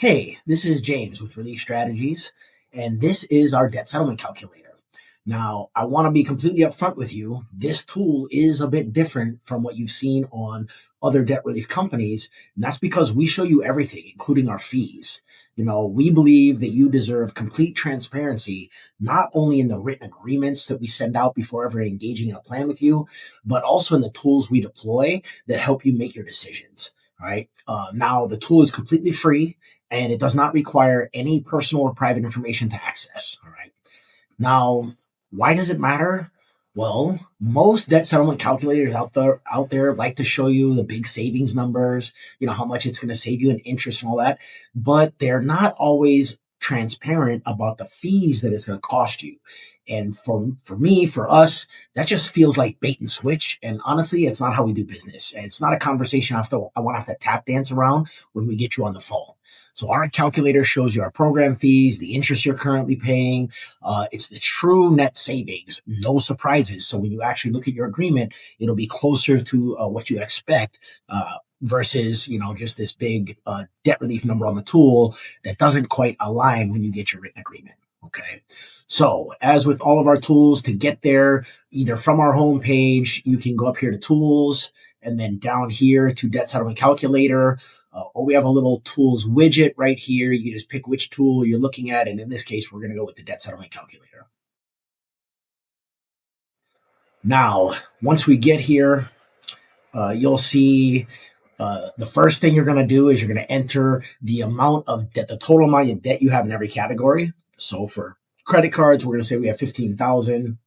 Hey, this is James with Relief Strategies, and this is our debt settlement calculator. Now, I want to be completely upfront with you. This tool is a bit different from what you've seen on other debt relief companies, and that's because we show you everything, including our fees. We believe that you deserve complete transparency, not only in the written agreements that we send out before ever engaging in a plan with you, but also in the tools we deploy that help you make your decisions. All right. Now, the tool is completely free and it does not require any personal or private information to access. All right. Now, why does it matter? Well, most debt settlement calculators out there like to show you the big savings numbers, how much it's going to save you in interest and all that, but they're not always transparent about the fees that it's going to cost you. And for me, for us, that just feels like bait and switch. And honestly, it's not how we do business. And it's not a conversation I want to have to tap dance around when we get you on the phone. So our calculator shows you our program fees, the interest you're currently paying. It's the true net savings, no surprises. So when you actually look at your agreement, it'll be closer to what you expect versus, just this big debt relief number on the tool that doesn't quite align when you get your written agreement. Okay. So as with all of our tools, to get there, either from our homepage, you can go up here to tools and then down here to debt settlement calculator, or we have a little tools widget right here. You can just pick which tool you're looking at. And in this case, we're going to go with the debt settlement calculator. Now, once we get here, you'll see the first thing you're going to do is you're going to enter the amount of debt, the total amount of debt you have in every category. So for credit cards, we're going to say we have 15,000.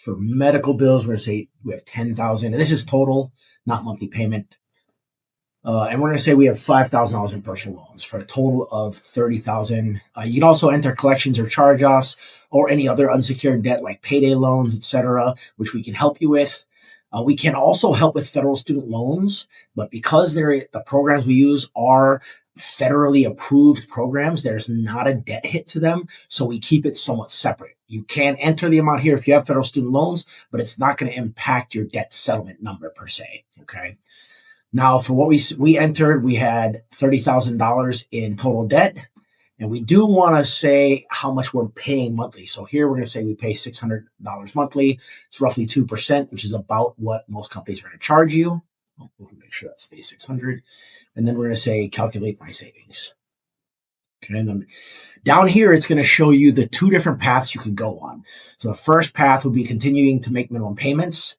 For medical bills, we're going to say we have 10,000. And this is total, not monthly payment. And we're going to say we have $5,000 in personal loans for a total of 30,000. You can also enter collections or charge-offs or any other unsecured debt like payday loans, etc., which we can help you with. We can also help with federal student loans, but because the programs we use are federally approved programs, there's not a debt hit to them, so we keep it somewhat separate. You can enter the amount here if you have federal student loans, but it's not going to impact your debt settlement number per se. Okay. Now, for what we entered, we had $30,000 in total debt, and we do want to say how much we're paying monthly. So here we're going to say we pay $600 monthly. It's roughly 2%, which is about what most companies are going to charge you. We'll make sure that stays 600. And then we're going to say calculate my savings. Okay, and then down here, it's going to show you the two different paths you could go on. So the first path would be continuing to make minimum payments.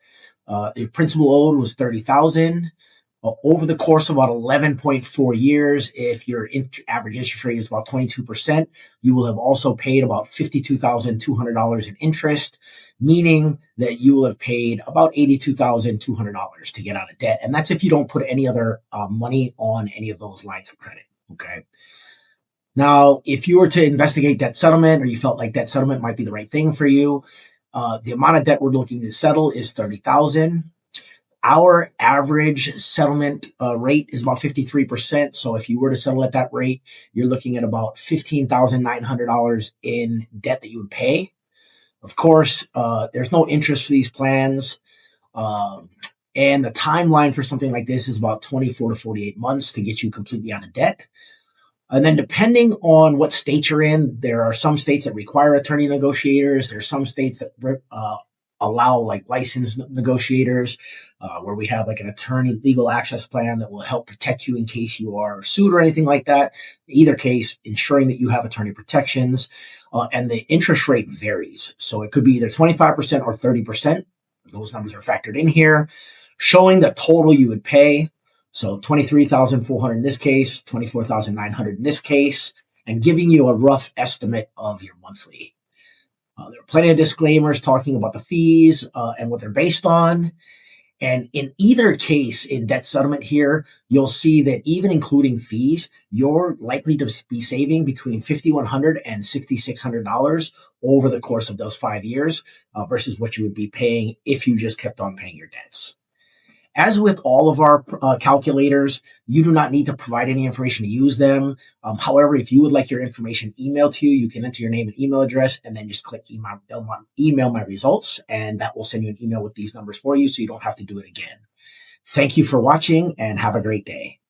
The principal owed was $30,000. Over the course of about 11.4 years, if your average interest rate is about 22%, you will have also paid about $52,200 in interest, meaning that you will have paid about $82,200 to get out of debt. And that's if you don't put any other money on any of those lines of credit. Okay. Now, if you were to investigate debt settlement or you felt like debt settlement might be the right thing for you, the amount of debt we're looking to settle is $30,000. Our average settlement rate is about 53%. So if you were to settle at that rate, you're looking at about $15,900 in debt that you would pay. Of course, there's no interest for these plans. And the timeline for something like this is about 24 to 48 months to get you completely out of debt. And then depending on what state you're in, there are some states that require attorney negotiators. There are some states that allow like licensed negotiators, where we have like an attorney legal access plan that will help protect you in case you are sued or anything like that. In either case, ensuring that you have attorney protections, and the interest rate varies. So it could be either 25% or 30%. Those numbers are factored in here, showing the total you would pay. So 23,400 in this case, 24,900 in this case, and giving you a rough estimate of your monthly. There are plenty of disclaimers talking about the fees and what they're based on. And in either case, in debt settlement here, you'll see that even including fees, you're likely to be saving between $5,100 and $6,600 over the course of those 5 years versus what you would be paying if you just kept on paying your debts. As with all of our calculators, you do not need to provide any information to use them. However, if you would like your information emailed to you, you can enter your name and email address and then just click email my results, and that will send you an email with these numbers for you so you don't have to do it again. Thank you for watching and have a great day.